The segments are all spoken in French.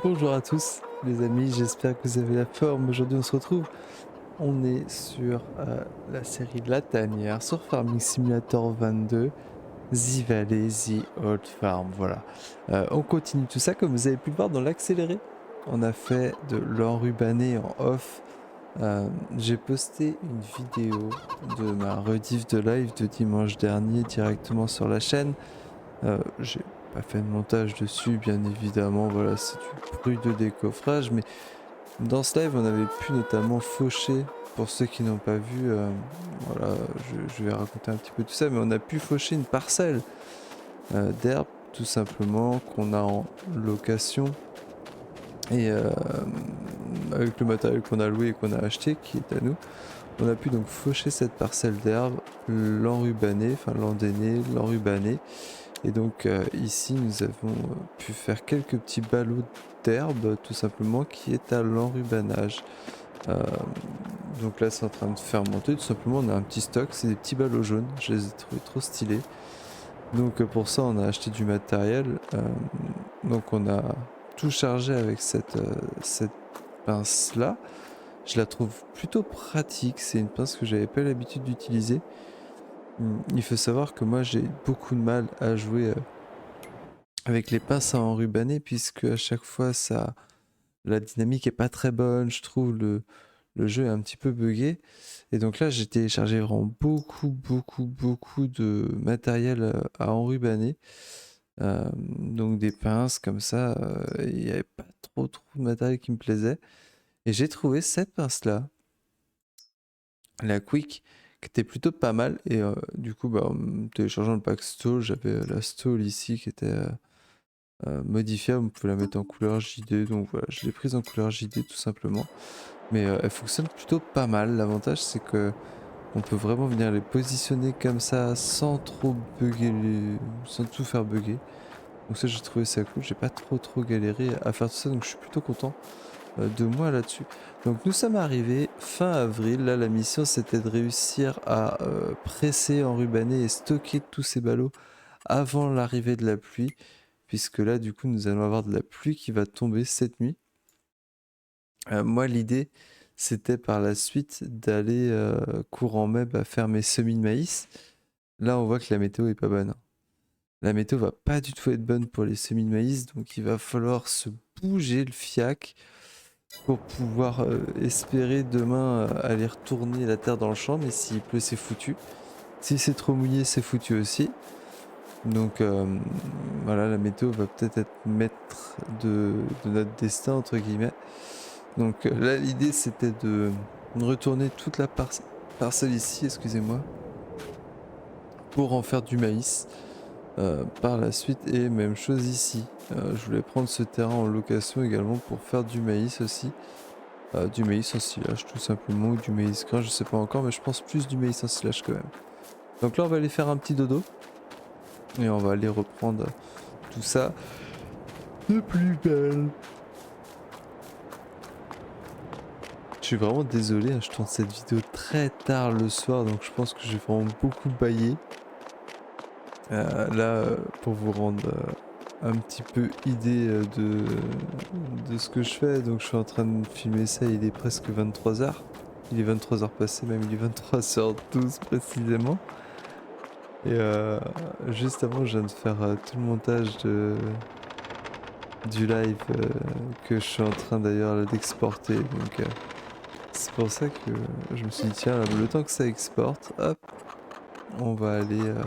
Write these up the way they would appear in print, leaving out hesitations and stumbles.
Bonjour à tous les amis, j'espère que vous avez la forme. Aujourd'hui on se retrouve, on est sur la série La Tanière sur Farming Simulator 22, The Valley, The Old Farm, voilà. On continue tout ça comme vous avez pu le voir dans l'accéléré. On a fait de l'enrubané en off. J'ai posté une vidéo de ma rediff de live de dimanche dernier directement sur la chaîne. J'ai pas fait de montage dessus, bien évidemment, voilà, c'est du bruit de décoffrage, mais dans ce live, on avait pu notamment faucher, pour ceux qui n'ont pas vu, voilà, je vais raconter un petit peu tout ça, mais on a pu faucher une parcelle d'herbe, tout simplement, qu'on a en location, et avec le matériel qu'on a loué et qu'on a acheté, qui est à nous, on a pu donc faucher cette parcelle d'herbe, l'enrubaner, enfin l'endainer, l'enrubaner. Et donc ici nous avons pu faire quelques petits ballots d'herbe tout simplement qui est à l'enrubanage. Euh, donc là c'est en train de fermenter, tout simplement on a un petit stock, c'est des petits ballots jaunes, je les ai trouvés trop stylés. Donc pour ça on a acheté du matériel, donc on a tout chargé avec cette pince là. Je la trouve plutôt pratique, c'est une pince que j'avais pas l'habitude d'utiliser. Il faut savoir que moi j'ai beaucoup de mal à jouer avec les pinces à enrubanner puisque à chaque fois ça la dynamique est pas très bonne, je trouve le jeu est un petit peu buggé et donc là j'ai téléchargé vraiment beaucoup de matériel à enrubanner, donc des pinces comme ça, il n'y avait pas trop de matériel qui me plaisait et j'ai trouvé cette pince là, la Quick, qui était plutôt pas mal et du coup bah, en téléchargeant le pack stall, j'avais la stall ici qui était modifiable, on peut la mettre en couleur JD, donc voilà, je l'ai prise en couleur JD tout simplement. Mais elle fonctionne plutôt pas mal. L'avantage c'est que on peut vraiment venir les positionner comme ça sans trop bugger, sans tout faire bugger. Donc ça j'ai trouvé ça cool, j'ai pas trop galéré à faire tout ça, donc je suis plutôt content de moi là-dessus. Donc nous sommes arrivés fin avril, là la mission c'était de réussir à presser, enrubanner et stocker tous ces ballots avant l'arrivée de la pluie, puisque là du coup nous allons avoir de la pluie qui va tomber cette nuit. Moi l'idée c'était par la suite d'aller courant mai faire mes semis de maïs. Là on voit que la météo est pas bonne. La météo va pas du tout être bonne pour les semis de maïs, donc il va falloir se bouger le fiac pour pouvoir espérer demain aller retourner la terre dans le champ, mais s'il pleut c'est foutu. Si c'est trop mouillé c'est foutu aussi. Donc voilà, la météo va peut-être être maître de notre destin, entre guillemets. Donc là, l'idée c'était de retourner toute la parcelle ici, excusez-moi, pour en faire du maïs par la suite. Et même chose ici. Je voulais prendre ce terrain en location également pour faire du maïs aussi. Du maïs en silage tout simplement, ou du maïs grain, je sais pas encore, mais je pense plus du maïs en silage quand même. Donc là, on va aller faire un petit dodo. Et on va aller reprendre tout ça de plus belle. Je suis vraiment désolé, hein, je tourne cette vidéo très tard le soir, donc je pense que j'ai vraiment beaucoup baillé. Là, pour vous rendre un petit peu idée de ce que je fais, donc je suis en train de filmer ça, il est presque 23h. Il est 23h passé, même il est 23h12 précisément. Et juste avant, je viens de faire tout le montage du live que je suis en train d'ailleurs d'exporter. Donc c'est pour ça que je me suis dit, tiens, le temps que ça exporte, hop, on va aller, euh,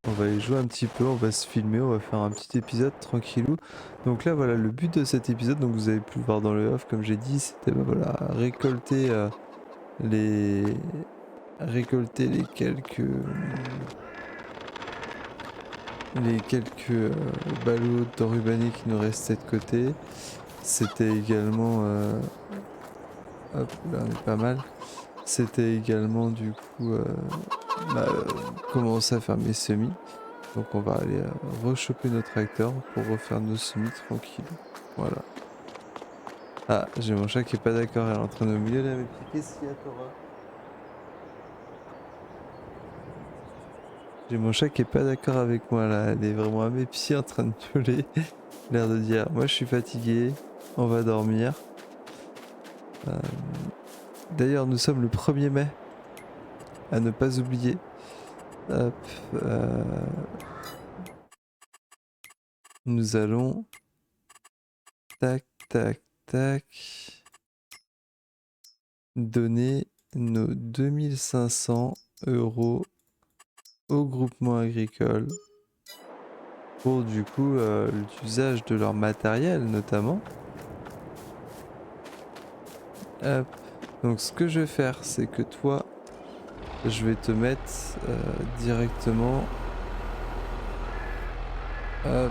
on va aller jouer un petit peu, on va se filmer, on va faire un petit épisode tranquillou. Donc là, voilà, le but de cet épisode, donc vous avez pu le voir dans le off, comme j'ai dit, c'était bah, voilà, les récolter les quelques ballots d'enrubanés qui nous restaient de côté. C'était également hop, là on est pas mal. C'était également du coup bah, commencer à faire mes semis. Donc on va aller rechoper notre tracteur pour refaire nos semis tranquilles. Voilà. Ah, j'ai mon chat qui est pas d'accord, elle est en train de me gueuler à mes pieds. Qu'est-ce qu'il y a, Cora? J'ai mon chat qui est pas d'accord avec moi là, elle est vraiment à mes pieds en train de gueuler. l'air de dire moi je suis fatigué, on va dormir. Euh, D'ailleurs nous sommes le 1er mai, à ne pas oublier. Hop, nous allons tac tac tac donner nos 2500 € au groupement agricole pour du coup l'usage de leur matériel notamment. Hop. Donc ce que je vais faire c'est que toi je vais te mettre directement hop.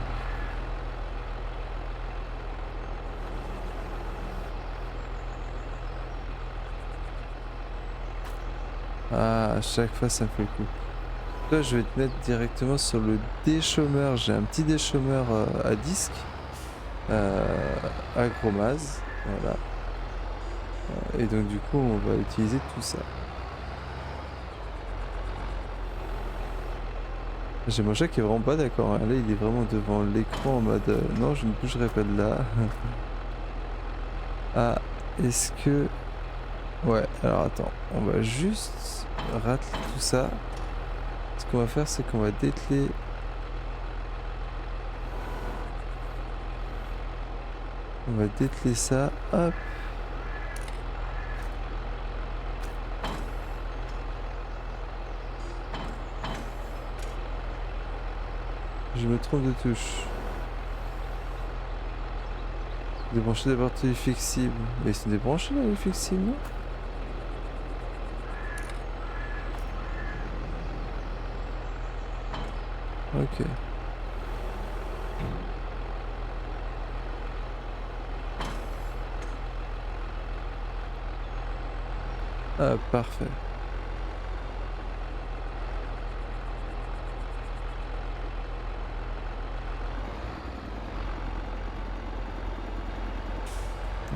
Ah, à chaque fois ça me fait le coup. Là je vais te mettre directement sur le déchômeur. J'ai un petit déchômeur à disque Agromaz, voilà. Et donc du coup on va utiliser tout ça. J'ai mon chat qui est vraiment pas d'accord, hein. Là il est vraiment devant l'écran en mode non je ne bougerai pas de là. Ah, est-ce que... Ouais, alors attends, on va juste rateler tout ça. Ce qu'on va faire c'est qu'on va dételer... On va dételer ça, hop. Je me trompe de touche. Débrancher des batteries flexibles. Mais c'est débranché là les flexibles, non? Ok. Ah parfait.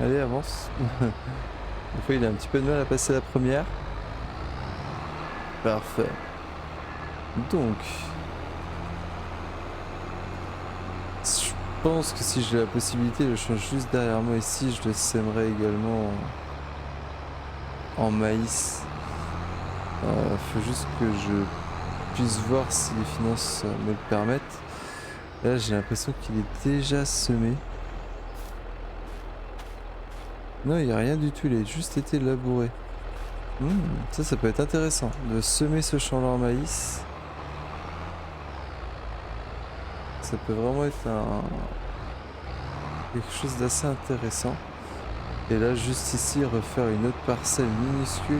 Allez avance. Des fois il a un petit peu de mal à passer la première. Parfait. Donc... Je pense que si j'ai la possibilité, je change juste derrière moi ici, je le sèmerai également en maïs. Faut juste que je puisse voir si les finances me le permettent. Là j'ai l'impression qu'il est déjà semé. Non, il n'y a rien du tout, il a juste été labouré. Ça peut être intéressant de semer ce champ-là en maïs. Ça peut vraiment être quelque chose d'assez intéressant. Et là juste ici refaire une autre parcelle minuscule.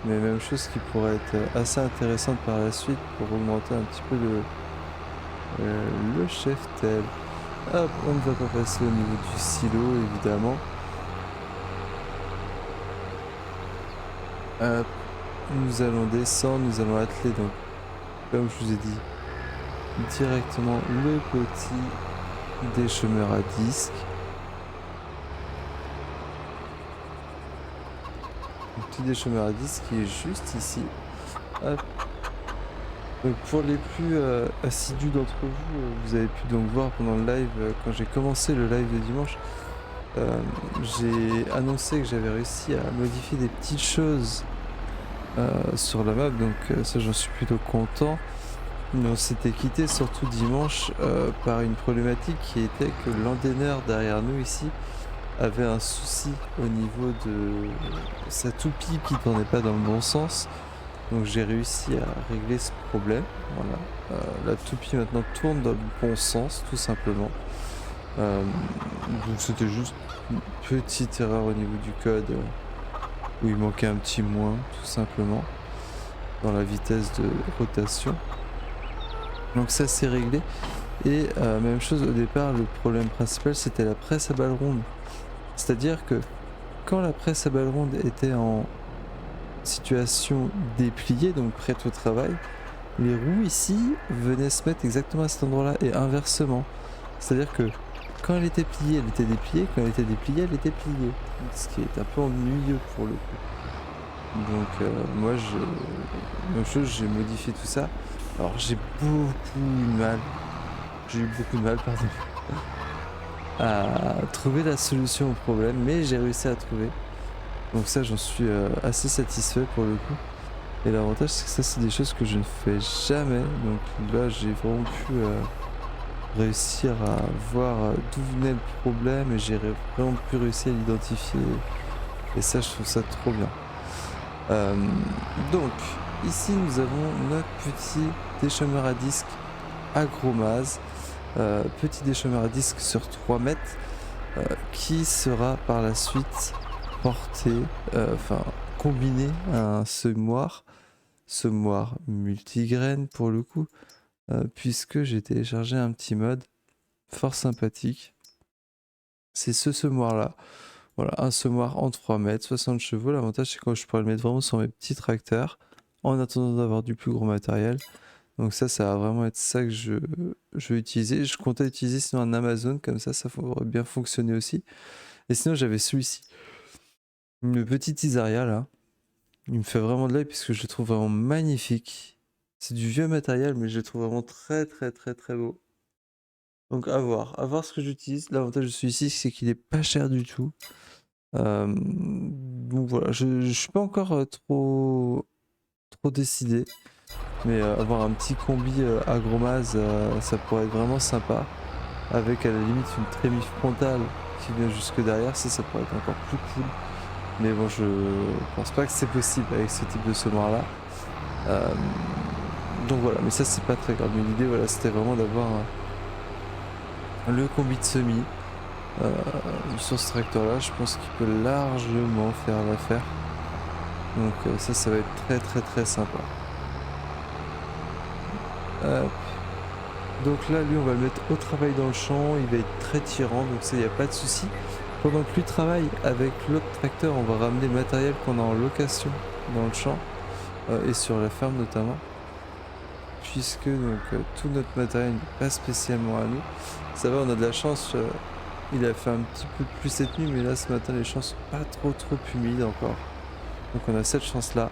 Mais même chose qui pourrait être assez intéressante par la suite pour augmenter un petit peu le cheptel. Hop, on ne va pas passer au niveau du silo évidemment. Hop, nous allons descendre, nous allons atteler donc, comme je vous ai dit, directement le petit déchômeur à disque. Le petit déchômeur à disque qui est juste ici. Hop. Donc pour les plus assidus d'entre vous, vous avez pu donc voir pendant le live, quand j'ai commencé le live de dimanche, j'ai annoncé que j'avais réussi à modifier des petites choses sur la map, donc ça j'en suis plutôt content. Mais on s'était quitté surtout dimanche par une problématique qui était que l'anteneur derrière nous ici avait un souci au niveau de sa toupie qui tournait pas dans le bon sens. Donc j'ai réussi à régler ce problème. Voilà. La toupie maintenant tourne dans le bon sens tout simplement. Donc c'était juste une petite erreur au niveau du code où il manquait un petit moins tout simplement dans la vitesse de rotation. Donc ça c'est réglé. Et même chose au départ, le problème principal c'était la presse à balles rondes. C'est-à-dire que quand la presse à balles rondes était en situation dépliée, donc prête au travail, les roues ici venaient se mettre exactement à cet endroit-là et inversement. C'est-à-dire que quand elle était pliée, elle était dépliée, quand elle était dépliée, elle était pliée. Ce qui est un peu ennuyeux pour le coup. Donc moi, même chose, j'ai modifié tout ça. Alors j'ai beaucoup eu de mal. j'ai eu beaucoup de mal, pardon, à trouver la solution au problème, mais j'ai réussi à trouver. Donc ça, j'en suis assez satisfait pour le coup. Et l'avantage, c'est que ça, c'est des choses que je ne fais jamais. Donc là, j'ai vraiment pu réussir à voir d'où venait le problème et j'ai vraiment pu réussir à l'identifier. Et ça, je trouve ça trop bien. Euh, donc, ici, nous avons notre petit déchômeur à disque Agromaz. Petit déchômeur à disque sur 3 mètres qui sera par la suite porté, enfin combiné à un semoir multigraine pour le coup, puisque j'ai téléchargé un petit mode fort sympathique. C'est ce semoir là. Voilà, un semoir en 3 mètres, 60 chevaux. L'avantage, c'est que je pourrais le mettre vraiment sur mes petits tracteurs en attendant d'avoir du plus gros matériel. Donc ça va vraiment être ça que je vais utiliser. Je comptais utiliser sinon un Amazon, comme ça pourrait bien fonctionner aussi. Et sinon, j'avais celui-ci. Le petit Isaria là. Il me fait vraiment de l'œil puisque je le trouve vraiment magnifique. C'est du vieux matériel, mais je le trouve vraiment très très très très beau. Donc à voir ce que j'utilise. L'avantage de celui-ci, c'est qu'il est pas cher du tout. Donc voilà, je suis pas encore trop décidé, mais avoir un petit combi Agromaz, ça pourrait être vraiment sympa, avec à la limite une trémie frontale qui vient jusque derrière, ça pourrait être encore plus cool. Mais bon, je pense pas que c'est possible avec ce type de semoir là. Donc voilà, mais ça c'est pas très grave. Mais l'idée, voilà, c'était vraiment d'avoir le combi de semis. Sur ce tracteur là, je pense qu'il peut largement faire l'affaire. Donc ça va être très très très sympa. Hop. Donc là, lui, on va le mettre au travail dans le champ. Il va être très tirant, donc ça, il n'y a pas de souci. Pendant que lui travaille avec l'autre tracteur, on va ramener le matériel qu'on a en location dans le champ et sur la ferme notamment. Puisque donc tout notre matériel n'est pas spécialement à nous. Ça va, on a de la chance. Il a fait un petit peu plus cette nuit, mais là ce matin les champs sont pas trop humides encore. Donc on a cette chance là.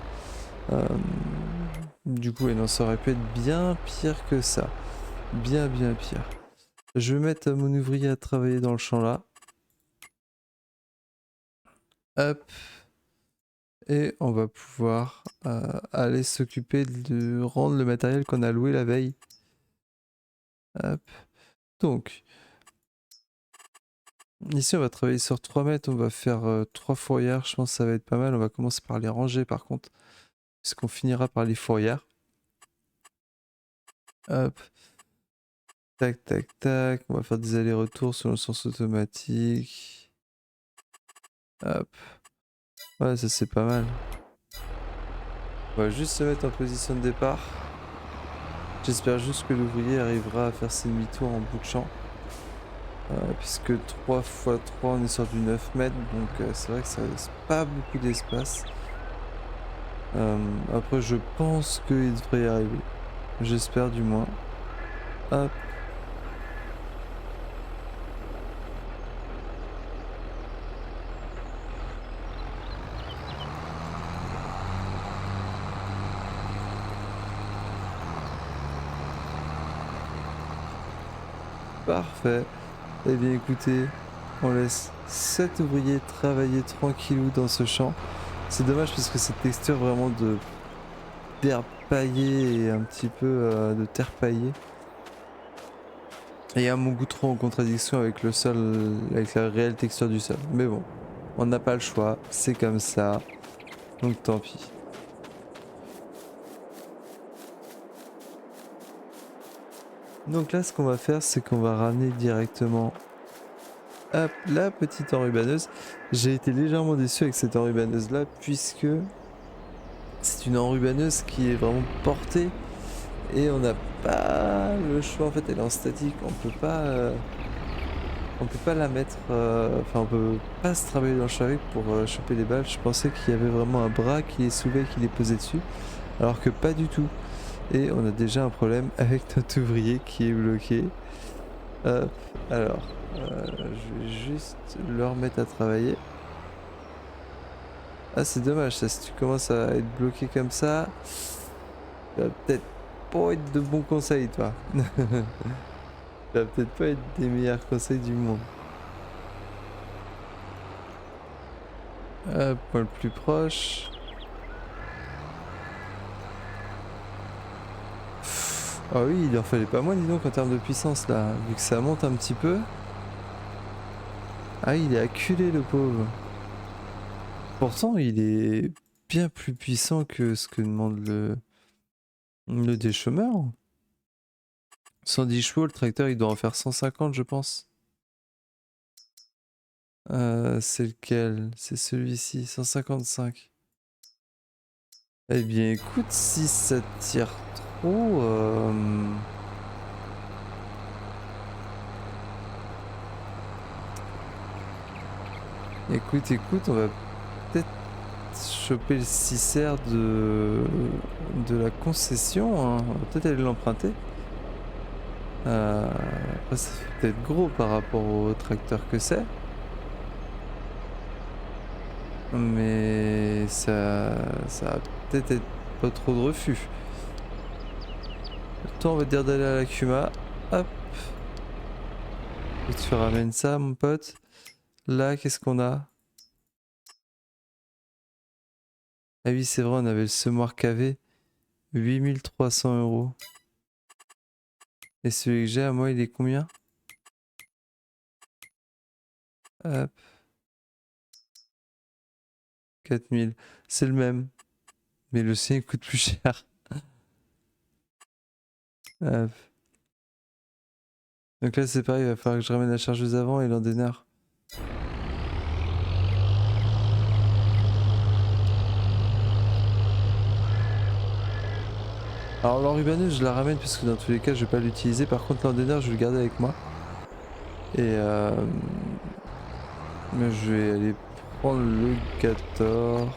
Du coup, et non, ça aurait pu être bien pire que ça. Bien pire. Je vais mettre mon ouvrier à travailler dans le champ là. Hop. Et on va pouvoir aller s'occuper de rendre le matériel qu'on a loué la veille. Hop. Donc, ici on va travailler sur 3 mètres, on va faire 3 fourrières, je pense que ça va être pas mal. On va commencer par les ranger par contre, puisqu'on finira par les fourrières. Hop. Tac, tac, tac. On va faire des allers-retours sur le sens automatique. Hop. Ouais, ça c'est pas mal. On va juste se mettre en position de départ. J'espère juste que l'ouvrier arrivera à faire ses demi-tours en bout de champ. Puisque 3 x 3 on est sur du 9 mètres, donc c'est vrai que ça laisse pas beaucoup d'espace. Après je pense qu'il devrait y arriver. J'espère du moins. Hop. Parfait. Eh bien écoutez, on laisse cet ouvrier travailler tranquillou dans ce champ. C'est dommage parce que cette texture vraiment d'herbe paillée et un petit peu de terre paillée et à mon goût trop en contradiction avec le sol, avec la réelle texture du sol. Mais bon, on n'a pas le choix, c'est comme ça, donc tant pis. Donc là, ce qu'on va faire, c'est qu'on va ramener directement hop, la petite enrubanneuse. J'ai été légèrement déçu avec cette enrubanneuse là, puisque c'est une enrubanneuse qui est vraiment portée et on n'a pas le choix. En fait, elle est en statique, on peut pas la mettre, enfin on peut pas se travailler dans le champ avec pour choper les balles. Je pensais qu'il y avait vraiment un bras qui les soulevait, qui les posait dessus, alors que pas du tout. Et on a déjà un problème avec notre ouvrier qui est bloqué. Hop, alors, je vais juste le remettre à travailler. Ah, c'est dommage ça, si tu commences à être bloqué comme ça, ça va peut-être pas être de bons conseils, toi. Ça va peut-être pas être des meilleurs conseils du monde. Point le plus proche. Ah oui, il en fallait pas moins, dis donc, en termes de puissance là, vu que ça monte un petit peu. Ah, il est acculé le pauvre. Pourtant, il est bien plus puissant que ce que demande le déchômeur. 110 chevaux, le tracteur il doit en faire 150, je pense. C'est lequel? C'est celui-ci, 155. Eh bien, écoute, si ça tire trop. Écoute, on va peut-être choper le 6R de la concession, hein. On va peut-être aller l'emprunter. Après, ça fait peut-être gros par rapport au tracteur que c'est. Mais ça va peut-être être pas trop de refus. Toi, on va te dire d'aller à la Cuma. Hop. Et tu ramènes ça, mon pote. Là, qu'est-ce qu'on a? Ah oui, c'est vrai, on avait le semoir KV. 8300 €. Et celui que j'ai à moi, il est combien? Hop. 4000. C'est le même. Mais le sien il coûte plus cher. Hop. Donc là, c'est pareil, il va falloir que je ramène la chargeuse avant et l'endénard. Alors l'enrubanneuse, je la ramène parce que dans tous les cas, je vais pas l'utiliser. Par contre, l'endénard, je vais le garder avec moi. Et mais je vais aller prendre le 14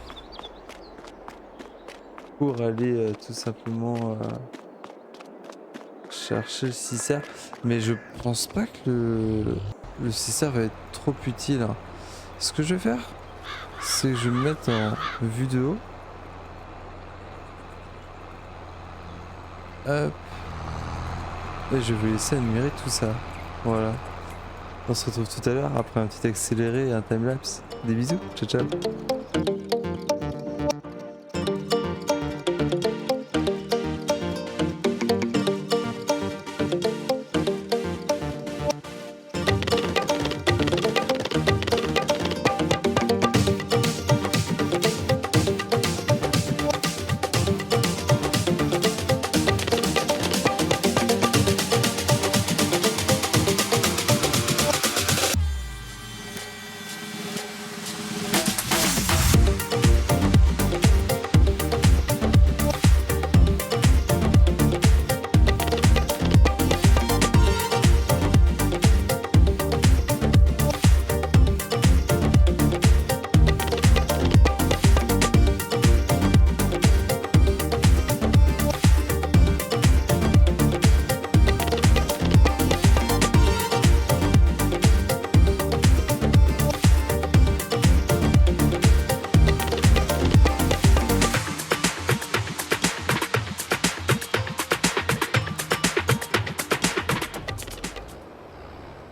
pour aller tout simplement chercher le 6R. Mais je pense pas que le 6R va être trop utile, hein. Ce que je vais faire, c'est que je vais me mettre en vue de haut. Hop. Et je vais laisser admirer tout ça. Voilà. On se retrouve tout à l'heure après un petit accéléré et un timelapse. Des bisous. Ciao ciao.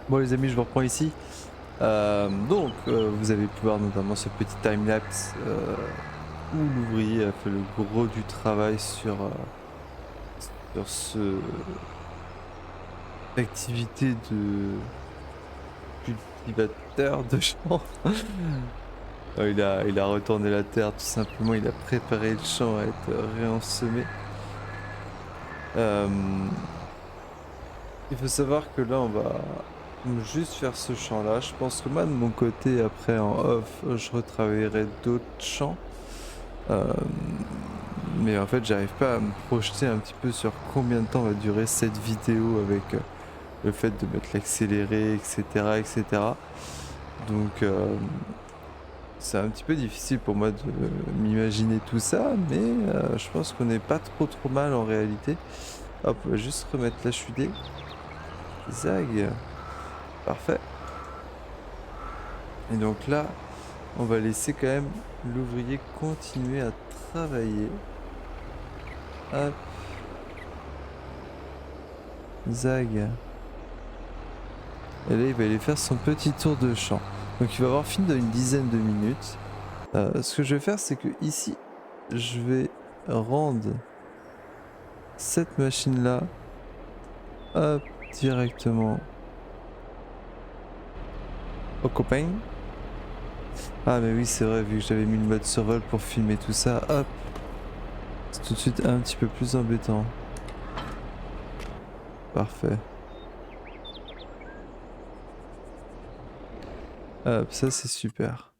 Bon les amis, je vous reprends ici. Vous avez pu voir notamment ce petit timelapse où l'ouvrier a fait le gros du travail sur ce activité de cultivateur de champs. Il a retourné la terre tout simplement, il a préparé le champ à être réensemé. Il faut savoir que là on va juste faire ce champ là. Je pense que moi de mon côté après en off je retravaillerai d'autres champs. Mais en fait j'arrive pas à me projeter un petit peu sur combien de temps va durer cette vidéo avec le fait de mettre l'accéléré, etc., etc. Donc c'est un petit peu difficile pour moi de m'imaginer tout ça, mais je pense qu'on n'est pas trop mal en réalité. Hop, on va juste remettre la chudée. Zag. Parfait. Et donc là, on va laisser quand même l'ouvrier continuer à travailler. Hop. Zag. Et là il va aller faire son petit tour de champ. Donc il va avoir fini dans une dizaine de minutes. Ce que je vais faire c'est que ici je vais rendre cette machine là, hop, directement au copain. Ah mais oui c'est vrai, vu que j'avais mis le mode survol pour filmer tout ça, hop, c'est tout de suite un petit peu plus embêtant. Parfait. Hop, ça c'est super.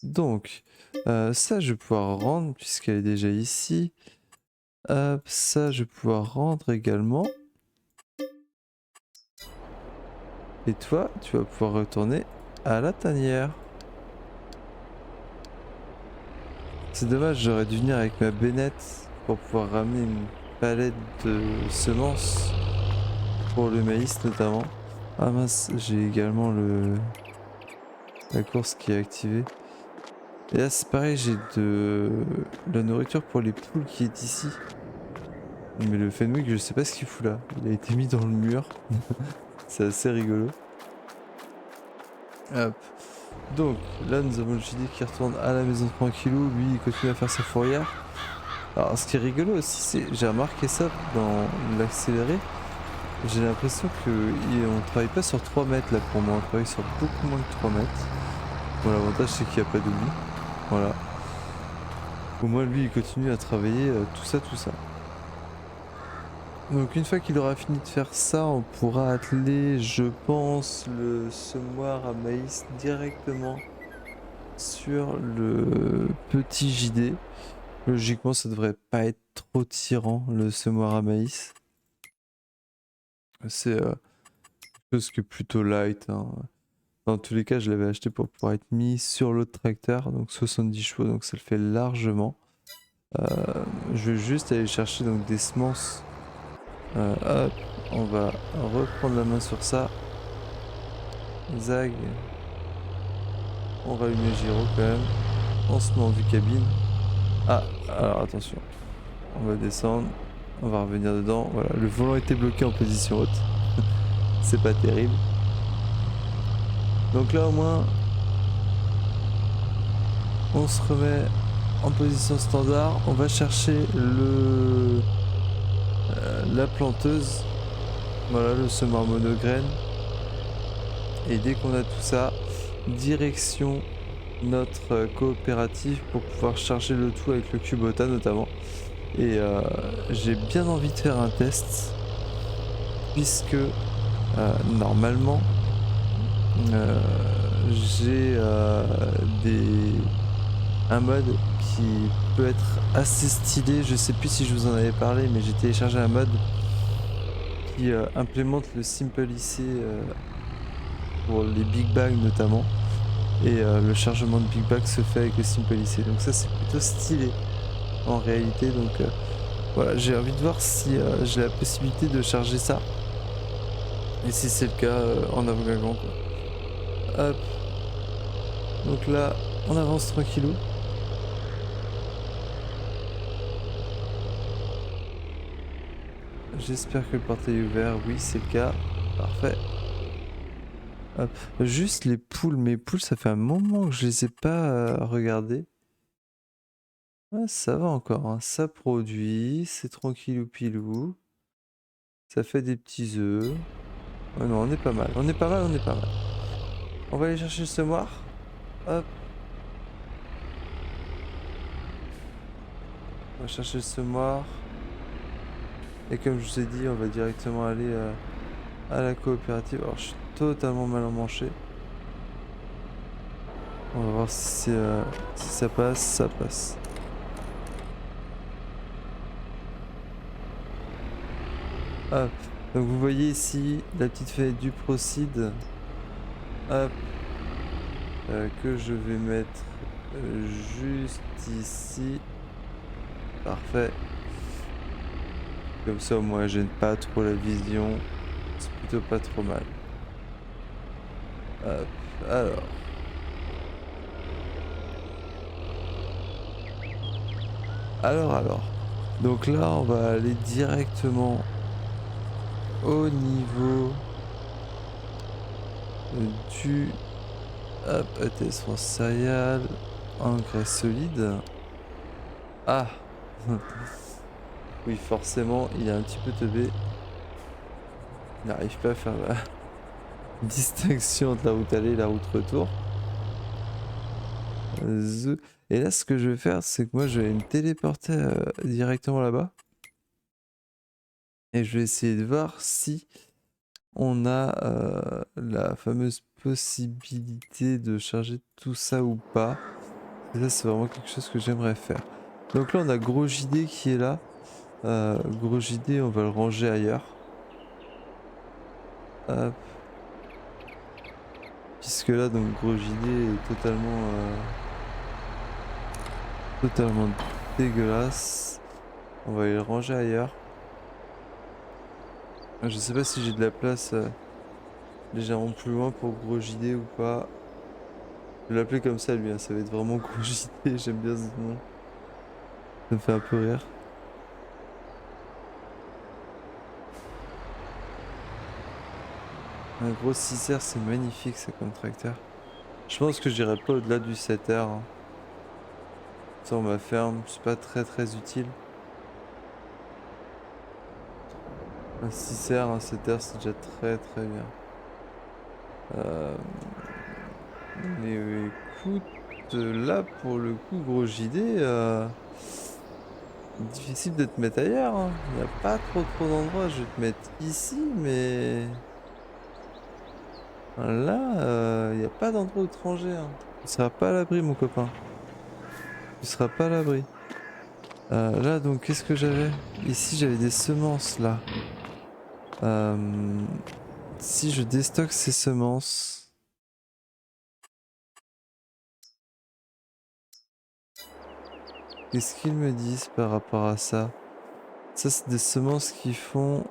Donc, ça je vais pouvoir rendre puisqu'elle est déjà ici. Hop, ça je vais pouvoir rendre également. Et toi, tu vas pouvoir retourner à la tanière. C'est dommage, j'aurais dû venir avec ma bennette pour pouvoir ramener une palette de semences pour le maïs notamment. Ah mince, j'ai également la course qui est activée. Et là c'est pareil, j'ai de la nourriture pour les poules qui est ici. Mais le Fenwick, je sais pas ce qu'il fout là. Il a été mis dans le mur. C'est assez rigolo. Hop. Donc là nous avons le JD qui retourne à la maison tranquillou. Lui il continue à faire sa fourrière. Alors ce qui est rigolo aussi, c'est j'ai remarqué ça dans l'accéléré. J'ai l'impression que on travaille pas sur 3 mètres là pour moi. On travaille sur beaucoup moins que 3 mètres. Bon l'avantage c'est qu'il n'y a pas d'oubli. Voilà. Au moins lui il continue à travailler tout ça. Donc une fois qu'il aura fini de faire ça, on pourra atteler, je pense, le semoir à maïs directement sur le petit JD. Logiquement, ça devrait pas être trop tirant, le semoir à maïs. C'est quelque chose que plutôt light, hein. Dans tous les cas, je l'avais acheté pour pouvoir être mis sur l'autre tracteur, donc 70 chevaux, donc ça le fait largement. Je vais juste aller chercher donc des semences. Hop, on va reprendre la main sur ça. Zag. On va allumer Giro quand même. On se met en vue cabine. Ah, alors attention. On va descendre. On va revenir dedans. Voilà, le volant était bloqué en position haute. C'est pas terrible. Donc là au moins, on se remet en position standard. On va chercher la planteuse. Voilà, le semoir monograine. Et dès qu'on a tout ça, direction notre coopérative pour pouvoir charger le tout avec le Kubota notamment. Et j'ai bien envie de faire un test puisque normalement j'ai un mode qui peut être assez stylé. Je sais plus si je vous en avais parlé, mais j'ai téléchargé un mode qui implémente le Simple IC pour les Big Bags notamment. Et le chargement de Big Bag se fait avec le Simple IC. Donc ça c'est plutôt stylé en réalité. Donc voilà, j'ai envie de voir si j'ai la possibilité de charger ça. Et si c'est le cas, en avant-gagant quoi. Hop. Donc là, on avance tranquillou. J'espère que le portail est ouvert. Oui, c'est le cas. Parfait. Hop. Juste les poules. Mes poules, ça fait un moment que je les ai pas regardées. Ah, ça va encore, hein. Ça produit, c'est tranquillou pilou. Ça fait des petits œufs. Oh non, on est pas mal. On est pas mal, on est pas mal. On va aller chercher le semoir. Hop. On va chercher le semoir. Et comme je vous ai dit, on va directement aller à la coopérative. Alors je suis totalement mal emmanché. On va voir si ça passe. Ça passe. Hop. Donc vous voyez ici la petite fenêtre du Procid. Hop. Que je vais mettre juste ici. Parfait. Comme ça au moins je gêne pas trop la vision. C'est plutôt pas trop mal. Hop. Alors. Donc là on va aller directement au niveau du hop, ATS France céréales, engrais solide. Ah oui, forcément, il est un petit peu teubé. Il n'arrive pas à faire la distinction entre la route aller et la route retour. Et là, ce que je vais faire, c'est que moi, je vais me téléporter directement là-bas. Et je vais essayer de voir si on a la fameuse possibilité de charger tout ça ou pas. Et ça, c'est vraiment quelque chose que j'aimerais faire. Donc là, on a Gros JD qui est là. Gros JD, on va le ranger ailleurs. Hop. Puisque là, donc Gros JD est totalement dégueulasse. On va aller le ranger ailleurs. Je sais pas si j'ai de la place légèrement plus loin pour Gros JD ou pas. Je vais l'appeler comme ça lui, hein. Ça va être vraiment Gros JD, j'aime bien ce nom. Ça me fait un peu rire. Un gros 6R, c'est magnifique ça comme tracteur. Je pense que j'irai pas au-delà du 7R. Hein. Sur ma ferme, c'est pas très utile. Un 6R, un 7R, c'est déjà très bien. Mais écoute, là pour le coup, Gros JD, difficile de te mettre ailleurs. Hein. Il n'y a pas trop d'endroits. Je vais te mettre ici, mais là, il n'y a pas d'endroit étranger. Hein. Tu seras pas à l'abri, mon copain. Tu seras pas à l'abri. Là, donc, qu'est-ce que j'avais? Ici, j'avais des semences, là. Si je déstocke ces semences... Qu'est-ce qu'ils me disent par rapport à ça? Ça, c'est des semences qui font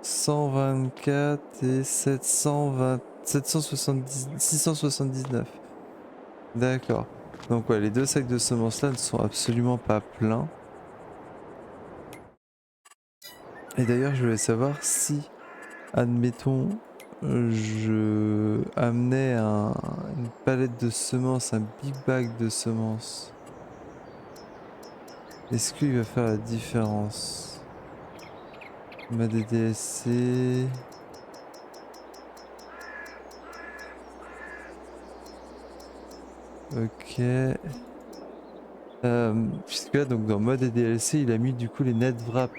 124 et 720... 770... 679. D'accord. Donc ouais, les deux sacs de semences là ne sont absolument pas pleins. Et d'ailleurs, je voulais savoir si, admettons, je amenais une palette de semences, un big bag de semences. Est-ce qu'il va faire la différence? Ma DDSC... Ok. Puisque là, donc dans mode DLC, il a mis du coup les net wrap,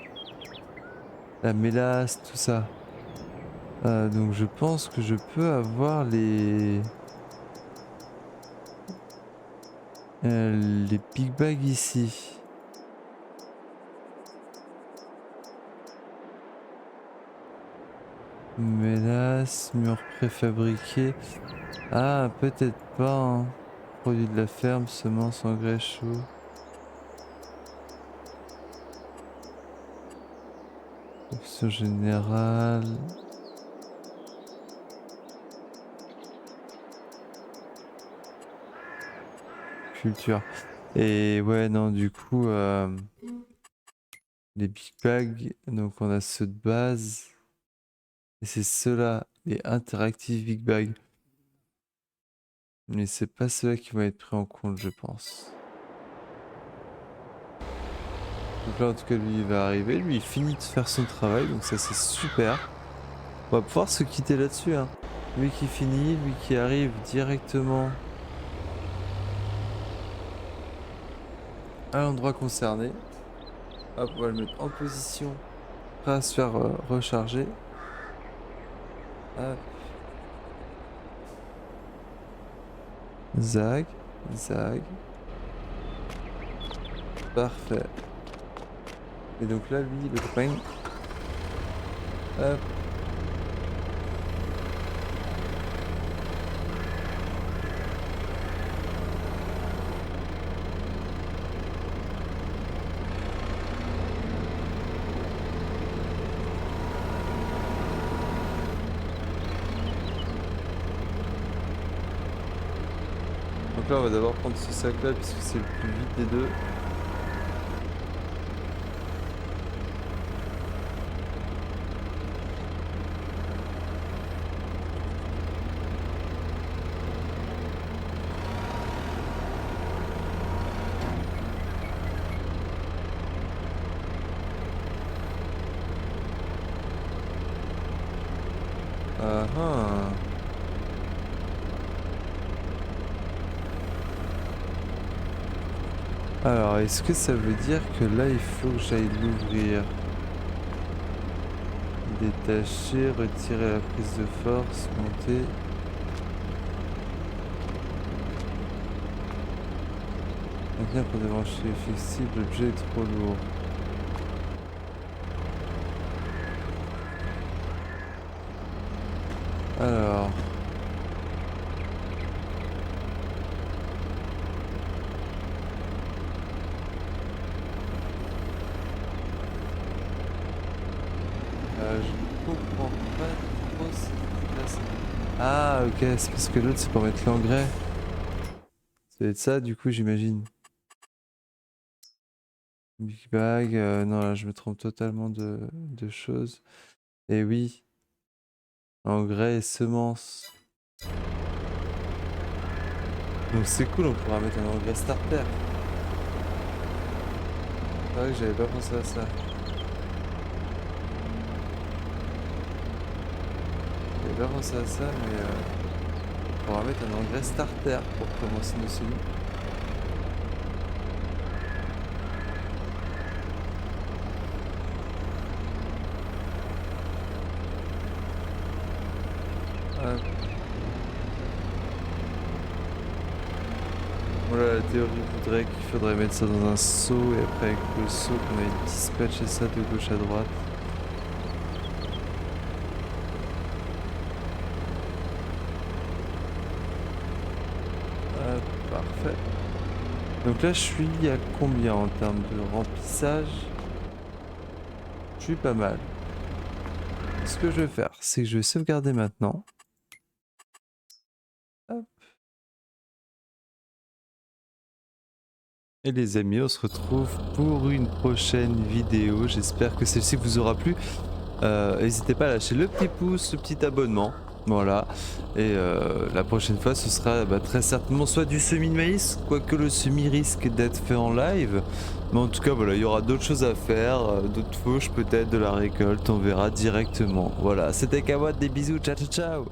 la mélasse, tout ça. Donc je pense que je peux avoir les big bags ici. Mélasse, mur préfabriqué. Ah, peut-être pas. Hein. Produit de la ferme, semences, engrais chauds. Option générale. Culture. Et ouais, non, du coup, les big bags, donc on a ceux de base. Et c'est ceux-là, les interactive big bags. Mais c'est pas ceux-là qui vont être pris en compte, je pense. Donc là, en tout cas, lui, il va arriver. Lui, il finit de faire son travail, donc ça, c'est super. On va pouvoir se quitter là-dessus. Hein. Lui qui finit, lui qui arrive directement à l'endroit concerné. Hop, on va le mettre en position, prêt à se faire recharger. Hop. Zag, zag. Parfait. Et donc là, lui, le copain. Hop. Donc là, on va d'abord prendre ce sac-là puisque c'est le plus vite des deux. Ah ah. Alors, est-ce que ça veut dire que là, il faut que j'aille l'ouvrir? Détacher, retirer la prise de force, monter. Maintenir pour débrancher flexible, l'objet est trop lourd. Alors. Je comprends pas trop ce qui se passe. Ah ok, c'est parce que l'autre c'est pour mettre l'engrais. Ça va être ça du coup j'imagine. Big bag, non là je me trompe totalement de choses. Et oui, engrais et semences. Donc c'est cool, on pourra mettre un engrais starter. C'est vrai que j'avais pas pensé à ça. J'avais pas pensé à ça, mais on pourra mettre un engrais starter pour commencer nos semis. Hop. Voilà, la théorie voudrait qu'il faudrait mettre ça dans un seau et après avec le seau qu'on aille dispatcher ça de gauche à droite. Parfait. Donc là je suis à combien en termes de remplissage? Je suis pas mal. Ce que je vais faire, c'est que je vais sauvegarder maintenant. Hop. Et les amis, on se retrouve pour une prochaine vidéo. J'espère que celle-ci vous aura plu. N'hésitez pas à lâcher le petit pouce, le petit abonnement. Voilà. Et la prochaine fois, ce sera très certainement soit du semis de maïs, quoique le semis risque d'être fait en live. Mais en tout cas, voilà, il y aura d'autres choses à faire, d'autres fauches peut-être, de la récolte, on verra directement. Voilà, c'était Kawad, des bisous, ciao ciao ciao.